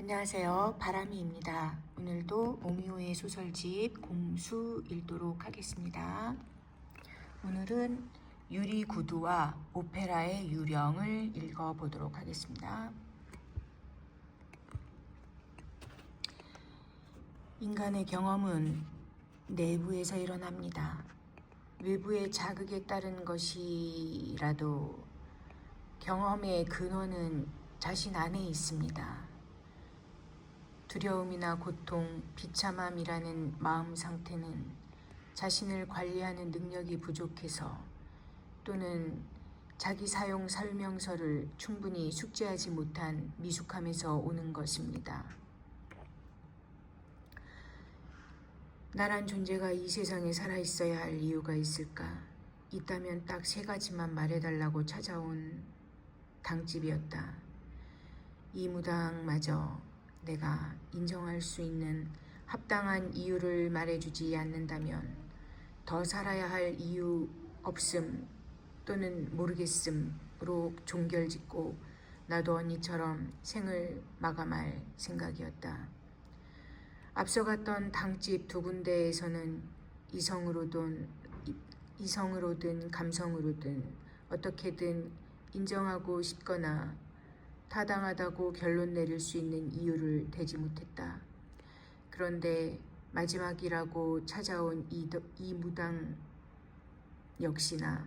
안녕하세요. 바람이입니다. 오늘도 오미호의 소설집 곰수 읽도록 하겠습니다. 오늘은 유리구두와 오페라의 유령을 읽어보도록 하겠습니다. 인간의 경험은 내부에서 일어납니다. 외부의 자극에 따른 것이라도 경험의 근원은 자신 안에 있습니다. 두려움이나 고통, 비참함이라는 마음 상태는 자신을 관리하는 능력이 부족해서 또는 자기 사용 설명서를 충분히 숙지하지 못한 미숙함에서 오는 것입니다. 나란 존재가 이 세상에 살아있어야 할 이유가 있을까? 있다면 딱 3가지만 말해달라고 찾아온 당집이었다. 이 무당마저 내가 인정할 수 있는 합당한 이유를 말해주지 않는다면 더 살아야 할 이유 없음 또는 모르겠음으로 종결짓고 나도 언니처럼 생을 마감할 생각이었다. 앞서갔던 당집 2군데에서는 이성으로든 감성으로든 어떻게든 인정하고 싶거나 타당하다고 결론 내릴 수 있는 이유를 대지 못했다. 그런데 마지막이라고 찾아온 이 무당 역시나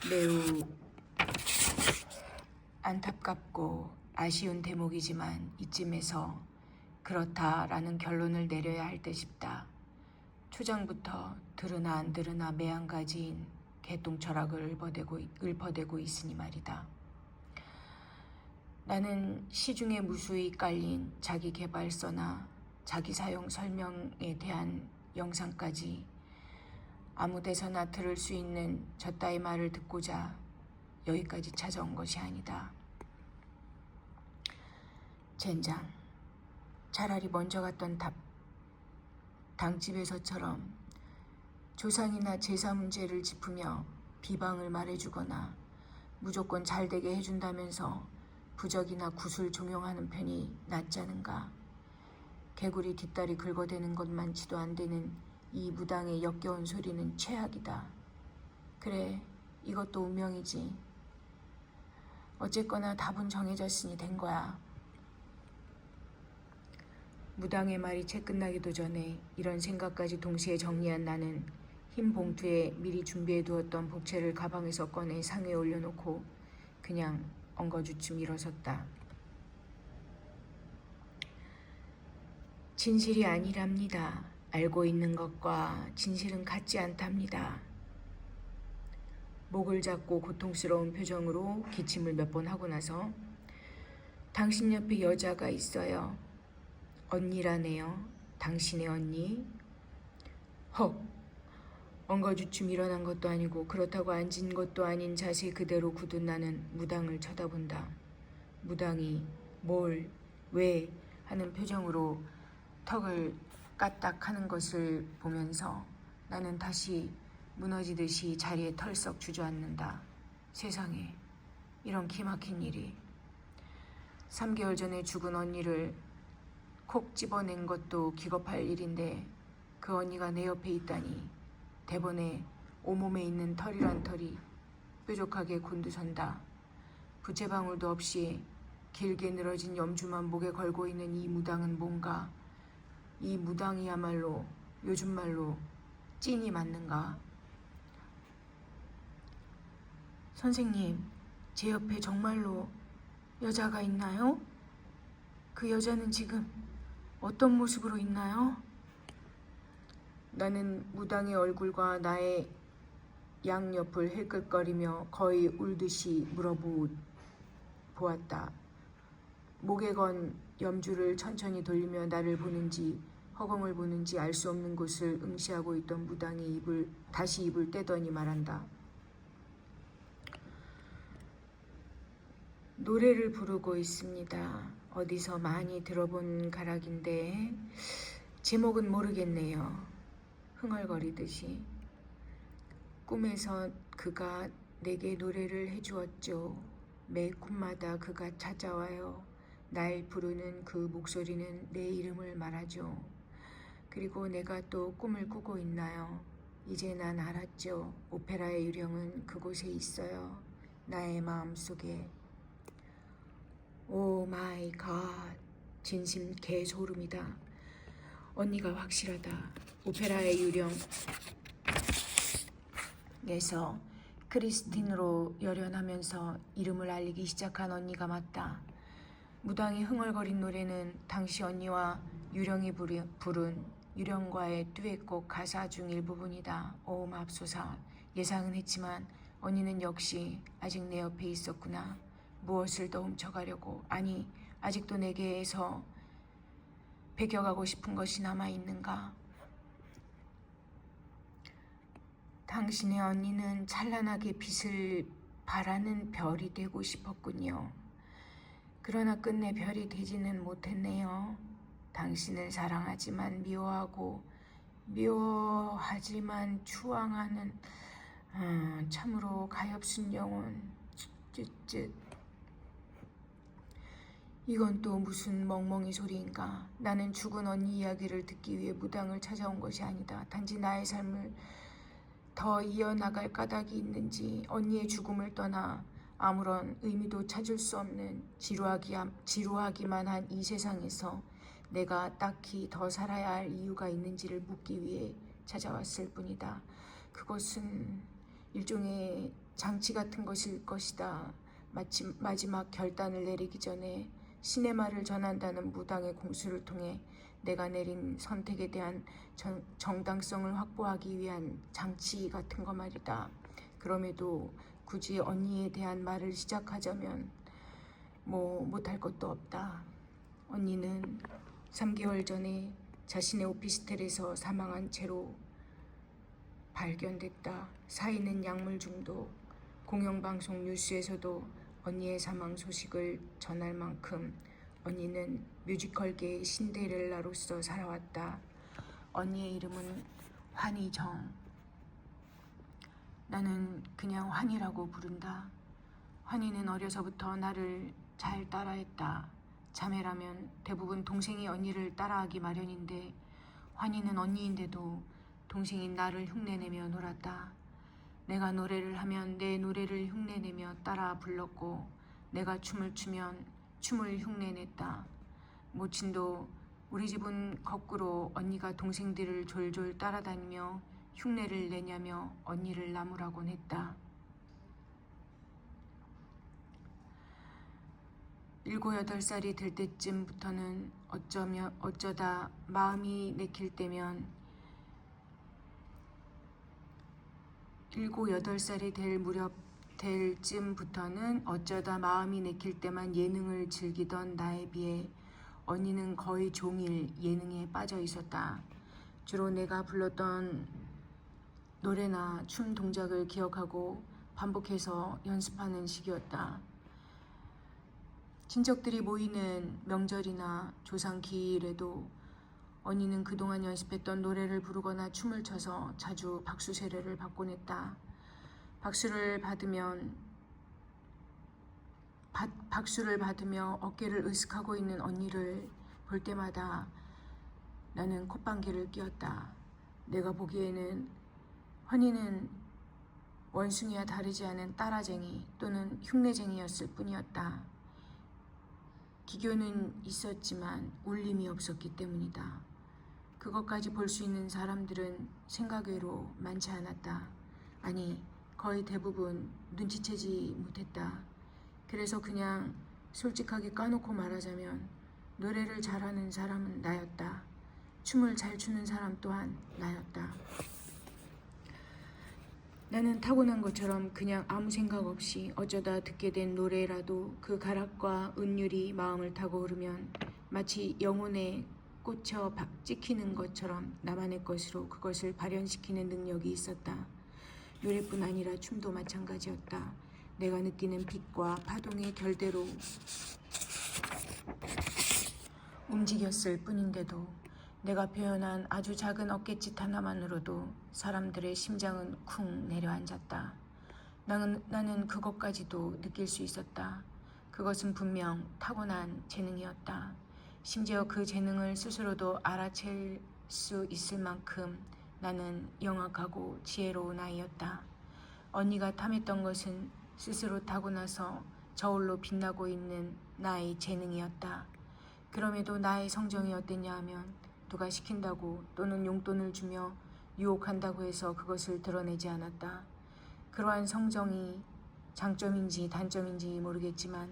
매우 안타깝고 아쉬운 대목이지만 이쯤에서 그렇다라는 결론을 내려야 할 듯 싶다. 초장부터 들으나 안 들으나 매한가지인 개똥 철학을 읊어대고 있으니 말이다. 나는 시중에 무수히 깔린 자기 개발서나 자기 사용 설명에 대한 영상까지 아무 데서나 들을 수 있는 저따위 말을 듣고자 여기까지 찾아온 것이 아니다. 젠장, 차라리 먼저 갔던 당집에서처럼 조상이나 제사 문제를 짚으며 비방을 말해주거나 무조건 잘되게 해준다면서 부적이나 굿을 종용하는 편이 낫지 않은가. 개구리 뒷다리 긁어대는 것만치도 안 되는 이 무당의 역겨운 소리는 최악이다. 그래, 이것도 운명이지. 어쨌거나 답은 정해졌으니 된 거야. 무당의 말이 채 끝나기도 전에 이런 생각까지 동시에 정리한 나는 흰 봉투에 미리 준비해두었던 복채를 가방에서 꺼내 상에 올려놓고 그냥 엉거주춤 일어섰다. 진실이 아니랍니다. 알고 있는 것과 진실은 같지 않답니다. 목을 잡고 고통스러운 표정으로 기침을 몇 번 하고 나서 당신 옆에 여자가 있어요. 언니라네요. 당신의 언니? 헉! 엉거주춤 일어난 것도 아니고 그렇다고 앉은 것도 아닌 자세 그대로 굳은 나는 무당을 쳐다본다. 무당이 뭘, 왜 하는 표정으로 턱을 까딱하는 것을 보면서 나는 다시 무너지듯이 자리에 털썩 주저앉는다. 세상에, 이런 기막힌 일이. 3개월 전에 죽은 언니를 콕 집어낸 것도 기겁할 일인데 그 언니가 내 옆에 있다니. 대번에 온몸에 있는 털이란 털이 뾰족하게 곤두선다. 부채방울도 없이 길게 늘어진 염주만 목에 걸고 있는 이 무당은 뭔가. 이 무당이야말로 요즘 말로 찐이 맞는가. 선생님, 제 옆에 정말로 여자가 있나요? 그 여자는 지금 어떤 모습으로 있나요? 나는 무당의 얼굴과 나의 양옆을 힐끗거리며 거의 울듯이 물어보았다. 목에 건 염주를 천천히 돌리며 나를 보는지 허공을 보는지 알 수 없는 곳을 응시하고 있던 무당이 다시 입을 떼더니 말한다. 노래를 부르고 있습니다. 어디서 많이 들어본 가락인데 제목은 모르겠네요. 흥얼거리듯이. 꿈에서 그가 내게 노래를 해주었죠. 매 콧마다 그가 찾아와요. 날 부르는 그 목소리는 내 이름을 말하죠. 그리고 내가 또 꿈을 꾸고 있나요? 이제 난 알았죠. 오페라의 유령은 그곳에 있어요. 나의 마음속에. 오 마이 갓. 진심 개소름이다. 언니가 확실하다. 오페라의 유령에서 크리스틴으로 열연하면서 이름을 알리기 시작한 언니가 맞다. 무당이 흥얼거린 노래는 당시 언니와 유령이 부른 유령과의 듀엣곡 가사 중 일부분이다. 오 맙소사. 예상은 했지만 언니는 역시 아직 내 옆에 있었구나. 무엇을 더 훔쳐가려고. 아니, 아직도 내게서 배겨가고 싶은 것이 남아있는가. 당신의 언니는 찬란하게 빛을 발하는 별이 되고 싶었군요. 그러나 끝내 별이 되지는 못했네요. 당신을 사랑하지만 미워하지만 추앙하는 참으로 가엾은 영혼. 쯧쯧. 이건 또 무슨 멍멍이 소리인가. 나는 죽은 언니 이야기를 듣기 위해 무당을 찾아온 것이 아니다. 단지 나의 삶을 더 이어나갈 까닭이 있는지 언니의 죽음을 떠나 아무런 의미도 찾을 수 없는 지루하기만 한 이 세상에서 내가 딱히 더 살아야 할 이유가 있는지를 묻기 위해 찾아왔을 뿐이다. 그것은 일종의 장치 같은 것일 것이다. 마침 마지막 결단을 내리기 전에 신의 말을 전한다는 무당의 공수를 통해 내가 내린 선택에 대한 정당성을 확보하기 위한 장치 같은 거 말이다. 그럼에도 굳이 언니에 대한 말을 시작하자면 못할 것도 없다. 언니는 3개월 전에 자신의 오피스텔에서 사망한 채로 발견됐다. 사인은 약물 중독. 공영방송 뉴스에서도 언니의 사망 소식을 전할 만큼 언니는 뮤지컬계의 신데렐라로서 살아왔다. 언니의 이름은 환희정. 나는 그냥 환희라고 부른다. 환희는 어려서부터 나를 잘 따라했다. 자매라면 대부분 동생이 언니를 따라하기 마련인데 환희는 언니인데도 동생인 나를 흉내내며 놀았다. 내가 노래를 하면 내 노래를 흉내내며 따라 불렀고 내가 춤을 추면 춤을 흉내냈다. 모친도 우리 집은 거꾸로 언니가 동생들을 졸졸 따라다니며 흉내를 내냐며 언니를 나무라곤 했다. 7, 8살이 될 때쯤부터는 어쩌다 마음이 내킬 때만 예능을 즐기던 나에 비해 언니는 거의 종일 예능에 빠져 있었다. 주로 내가 불렀던 노래나 춤 동작을 기억하고 반복해서 연습하는 시기였다. 친척들이 모이는 명절이나 조상 기일에도 언니는 그동안 연습했던 노래를 부르거나 춤을 춰서 자주 박수 세례를 받곤 했다. 박수를 받으며 어깨를 으쓱하고 있는 언니를 볼 때마다 나는 콧방귀를 뀌었다. 내가 보기에는 환희는 원숭이와 다르지 않은 따라쟁이 또는 흉내쟁이였을 뿐이었다. 기교는 있었지만 울림이 없었기 때문이다. 그것까지 볼 수 있는 사람들은 생각외로 많지 않았다. 아니, 거의 대부분 눈치채지 못했다. 그래서 그냥 솔직하게 까놓고 말하자면 노래를 잘하는 사람은 나였다. 춤을 잘 추는 사람 또한 나였다. 나는 타고난 것처럼 그냥 아무 생각 없이 어쩌다 듣게 된 노래라도 그 가락과 은율이 마음을 타고 흐르면 마치 영혼에 꽂혀 찍히는 것처럼 나만의 것으로 그것을 발현시키는 능력이 있었다. 노래뿐 아니라 춤도 마찬가지였다. 내가 느끼는 빛과 파동의 결대로 움직였을 뿐인데도 내가 표현한 아주 작은 어깨짓 하나만으로도 사람들의 심장은 쿵 내려앉았다. 나는 그것까지도 느낄 수 있었다. 그것은 분명 타고난 재능이었다. 심지어 그 재능을 스스로도 알아챌 수 있을 만큼 나는 영악하고 지혜로운 아이였다. 언니가 탐했던 것은 스스로 타고나서 저울로 빛나고 있는 나의 재능이었다. 그럼에도 나의 성정이 어땠냐 하면 누가 시킨다고 또는 용돈을 주며 유혹한다고 해서 그것을 드러내지 않았다. 그러한 성정이 장점인지 단점인지 모르겠지만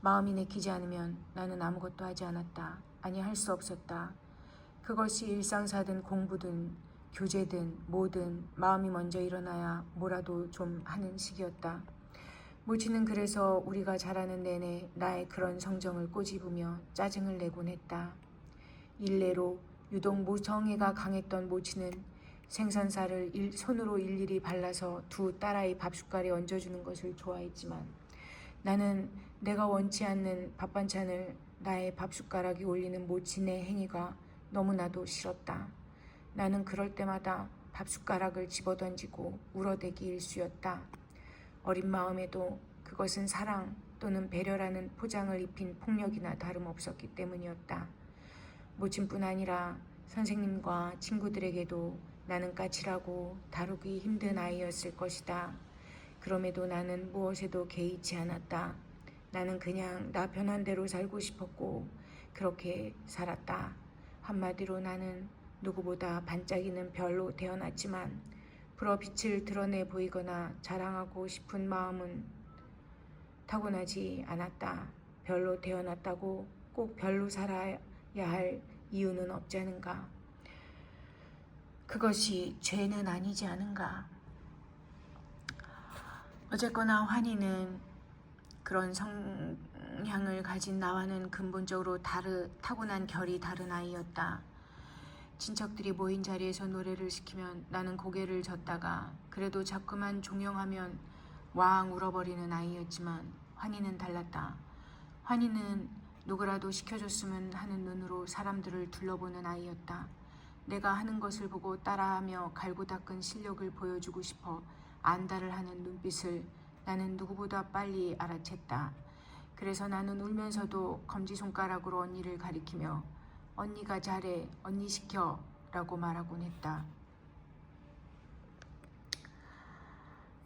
마음이 내키지 않으면 나는 아무것도 하지 않았다. 아니, 할 수 없었다. 그것이 일상사든 공부든 교제든 뭐든 마음이 먼저 일어나야 뭐라도 좀 하는 시기였다. 모치는 그래서 우리가 자라는 내내 나의 그런 성정을 꼬집으며 짜증을 내곤 했다. 일례로 유독 모성애가 강했던 모치는 생선살을 손으로 일일이 발라서 두 딸아이 밥숟갈에 얹어주는 것을 좋아했지만 나는 내가 원치 않는 밥반찬을 나의 밥숟가락에 올리는 모친의 행위가 너무나도 싫었다. 나는 그럴 때마다 밥숟가락을 집어던지고 울어대기 일쑤였다. 어린 마음에도 그것은 사랑 또는 배려라는 포장을 입힌 폭력이나 다름없었기 때문이었다. 모친뿐 아니라 선생님과 친구들에게도 나는 까칠하고 다루기 힘든 아이였을 것이다. 그럼에도 나는 무엇에도 개의치 않았다. 나는 그냥 나 편한 대로 살고 싶었고 그렇게 살았다. 한마디로 나는 누구보다 반짝이는 별로 태어났지만 불어빛을 드러내 보이거나 자랑하고 싶은 마음은 타고나지 않았다. 별로 태어났다고 꼭 별로 살아야 할 이유는 없지 않은가. 그것이 죄는 아니지 않은가. 어쨌거나 환희는 그런 성향을 가진 나와는 근본적으로 타고난 결이 다른 아이였다. 친척들이 모인 자리에서 노래를 시키면 나는 고개를 젓다가 그래도 자꾸만 종영하면 왕 울어버리는 아이였지만 환희는 달랐다. 환희는 누구라도 시켜줬으면 하는 눈으로 사람들을 둘러보는 아이였다. 내가 하는 것을 보고 따라하며 갈고 닦은 실력을 보여주고 싶어 안달을 하는 눈빛을 나는 누구보다 빨리 알아챘다. 그래서 나는 울면서도 검지손가락으로 언니를 가리키며 언니가 잘해, 언니 시켜 라고 말하곤 했다.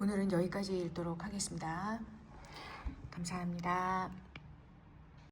오늘은 여기까지 읽도록 하겠습니다. 감사합니다.